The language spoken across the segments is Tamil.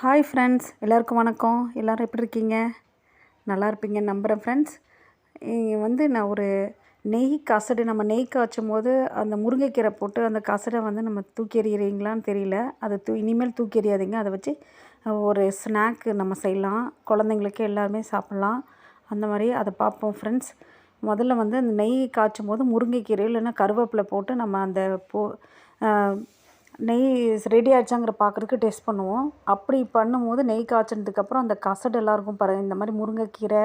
ஹாய் ஃப்ரெண்ட்ஸ், எல்லாருக்கும் வணக்கம். எல்லோரும் எப்படி இருக்கீங்க? நல்லா இருப்பீங்கன்னு நம்புகிறேன் ஃப்ரெண்ட்ஸ். நான் ஒரு நெய் கசடு நம்ம நெய் காய்ச்சும் போது அந்த முருங்கைக்கீரை போட்டு அந்த கசடை நம்ம தூக்கி எறிகிறீங்களான்னு தெரியல. அதை இனிமேல் தூக்கி எறியாதீங்க. அதை வச்சு ஒரு ஸ்நாக்கு நம்ம செய்யலாம். குழந்தைங்களுக்கு எல்லாருமே சாப்பிட்லாம். அந்த மாதிரி அதை பார்ப்போம் ஃப்ரெண்ட்ஸ். முதல்ல அந்த நெய் காய்ச்சும் போது முருங்கைக்கீரை இல்லைன்னா கருவேப்பிலை போட்டு நம்ம அந்த நெய் ரெடி ஆகிடுச்சாங்கிற பார்க்குறதுக்கு டெஸ்ட் பண்ணுவோம். அப்படி பண்ணும்போது நெய் காய்ச்சினதுக்கப்புறம் அந்த கசடு எல்லாம் இருக்கும் பாருங்கள். இந்த மாதிரி முருங்கைக்கீரை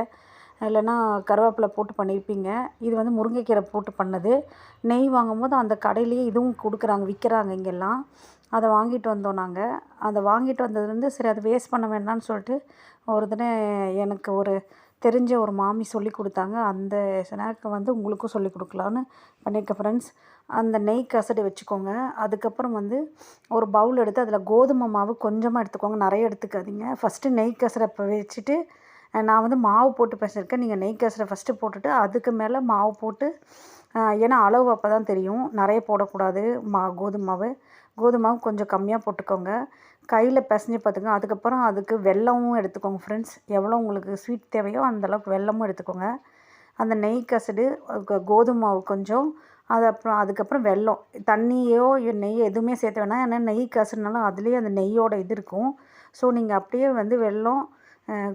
இல்லைன்னா கருவேப்பிலை போட்டு பண்ணியிருப்பீங்க. இது முருங்கைக்கீரை போட்டு பண்ணது. நெய் வாங்கும்போது அந்த கடையிலேயே இதுவும் கொடுக்குறாங்க, விற்கிறாங்க இங்கெல்லாம். அதை வாங்கிட்டு வந்தோம் நாங்கள். அதை வாங்கிட்டு வந்ததுலேருந்து சரி அதை வேஸ்ட் பண்ண வேண்டாம்னு சொல்லிட்டு ஒரு எனக்கு ஒரு தெரிஞ்ச ஒரு மாமி சொல்லி கொடுத்தாங்க. அந்த ஸ்நாக்கை உங்களுக்கும் சொல்லி கொடுக்கலான்னு பண்ணியிருக்கேன் ஃப்ரெண்ட்ஸ். அந்த நெய் கசடு வச்சுக்கோங்க. அதுக்கப்புறம் ஒரு பவுல் எடுத்து அதில் கோதுமை மாவு கொஞ்சமாக எடுத்துக்கோங்க, நிறைய எடுத்துக்காதீங்க. ஃபஸ்ட்டு நெய் கசடை வச்சுட்டு நான் மாவு போட்டு பிசைஞ்சிருக்கேன். நீங்கள் நெய் கசடை ஃபஸ்ட்டு போட்டுட்டு அதுக்கு மேலே மாவு போட்டு, ஏன்னா அளவு அப்போ தான் தெரியும். நிறைய போடக்கூடாது கோதுமை மாவு கொஞ்சம் கம்மியாக போட்டுக்கோங்க. கையில் பிசைஞ்சு பார்த்துங்க. அதுக்கப்புறம் அதுக்கு வெல்லமும் எடுத்துக்கோங்க ஃப்ரெண்ட்ஸ். எவ்வளோ உங்களுக்கு ஸ்வீட் தேவையோ அந்தளவுக்கு வெல்லமும் எடுத்துக்கோங்க. அந்த நெய் கசடு, கோதுமை மாவு கொஞ்சம், அதுக்கப்புறம் வெல்லம். தண்ணியோ நெய் எதுவுமே சேர்த்த வேணாம். ஏன்னா நெய் கசடுனாலும் அதுலேயே அந்த நெய்யோட இது இருக்கும். ஸோ நீங்கள் அப்படியே வெல்லம்,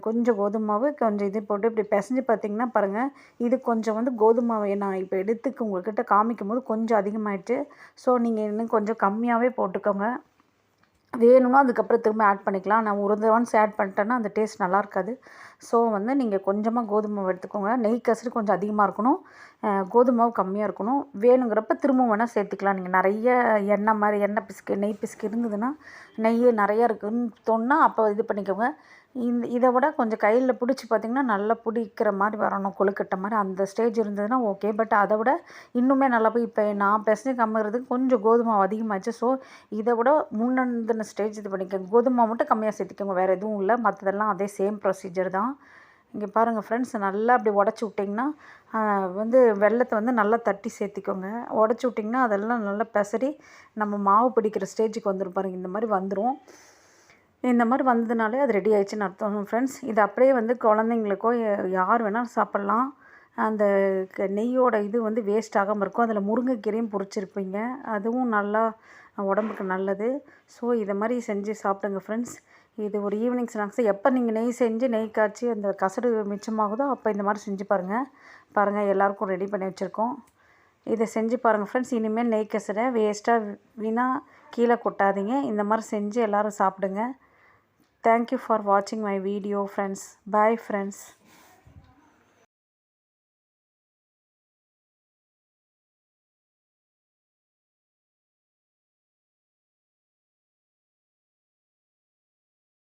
கொஞ்சம் கோதுமை மாவு, கொஞ்சம் இது போட்டு இப்படி பிசைஞ்சு பார்த்தீங்கன்னா பாருங்கள், இது கொஞ்சம் கோதுமை மாவை நான் இப்போ எடுத்துக்கு உங்கள்கிட்ட காமிக்கும் போது கொஞ்சம் அதிகமாகிடுச்சு. ஸோ நீங்கள் இன்னும் கொஞ்சம் கம்மியாகவே போட்டுக்கோங்க. வேணும்னா அதுக்கப்புறம் திரும்ப ஆட் பண்ணிக்கலாம். நான் ஒரு ஒன்ஸ் ஆட் பண்ணிட்டேன்னா அந்த டேஸ்ட் நல்லா இருக்காது. ஸோ நீங்கள் கொஞ்சமாக கோதுமை மாவு எடுத்துக்கோங்க. நெய் கசடு கொஞ்சம் அதிகமாக இருக்கணும், கோதுமை மாவு கம்மியாக இருக்கணும். வேணுங்கிறப்ப திரும்ப வேணால் சேர்த்துக்கலாம். நீங்கள் நிறைய எண்ணெய் பிசுக்கு நெய் பிசுக்கு இருந்ததுன்னா, நெய் நிறையா இருக்குதுன்னு தோணுனா அப்போ இது பண்ணிக்கோங்க. இதை விட கொஞ்சம் கையில் பிடிச்சி பார்த்திங்கன்னா நல்லா பிடிக்கிற மாதிரி வரணும், கொழுக்கட்டை மாதிரி. அந்த ஸ்டேஜ் இருந்ததுன்னா ஓகே. பட் அதை விட இன்னுமே நல்லா போய் இப்போ நான் பிசைஞ்சு கம்மிறதுக்கு கொஞ்சம் கோதுமை மாவு அதிகமாகிடுச்சு. ஸோ இதை விட முன்னந்தின ஸ்டேஜ் இது பண்ணிக்கோங்க. கோதுமை மாவு மட்டும் கம்மியாக சேர்த்துக்கோங்க, வேறு எதுவும் இல்லை. மற்றதெல்லாம் அதே சேம் ப்ரொசீஜர் தான். இங்கே பாருங்கள் ஃப்ரெண்ட்ஸ், நல்லா அப்படி உடச்சி விட்டிங்கன்னா வெல்லத்தை நல்லா தட்டி சேர்த்திக்கோங்க. உடச்சி விட்டிங்கன்னா அதெல்லாம் நல்லா பெசரி நம்ம மாவு பிடிக்கிற ஸ்டேஜுக்கு வந்துடும் பாருங்கள். இந்த மாதிரி வந்துடும். இந்த மாதிரி வந்ததுனாலே அது ரெடி ஆயிடுச்சுன்னு அர்த்தம் ஃப்ரெண்ட்ஸ். இது அப்படியே குழந்தைங்களுக்கோ யார் வேணாலும் சாப்பிட்லாம். அந்த நெய்யோட இது வேஸ்ட் ஆகாமல் இருக்கும். அதில் முருங்கைக்கீரையும் பொரிச்சிருப்பீங்க, அதுவும் நல்லா உடம்புக்கு நல்லது. ஸோ இதை மாதிரி செஞ்சு சாப்பிடுங்க ஃப்ரெண்ட்ஸ். இது ஒரு ஈவினிங் ஸ்நாக்ஸ். எப்போ நீங்கள் நெய் செஞ்சு நெய் காய்ச்சி அந்த கசடு மிச்சமாகுதோ அப்போ இந்த மாதிரி செஞ்சு பாருங்கள். எல்லாேருக்கும் ரெடி பண்ணி வச்சுருக்கோம். இதை செஞ்சு பாருங்கள் ஃப்ரெண்ட்ஸ். இனிமேல் நெய் கசடை வேஸ்ட்டாக வீணாக கீழே கொட்டாதீங்க. இந்த மாதிரி செஞ்சு எல்லோரும் சாப்பிடுங்க. Thank you for watching my video friends. Bye friends.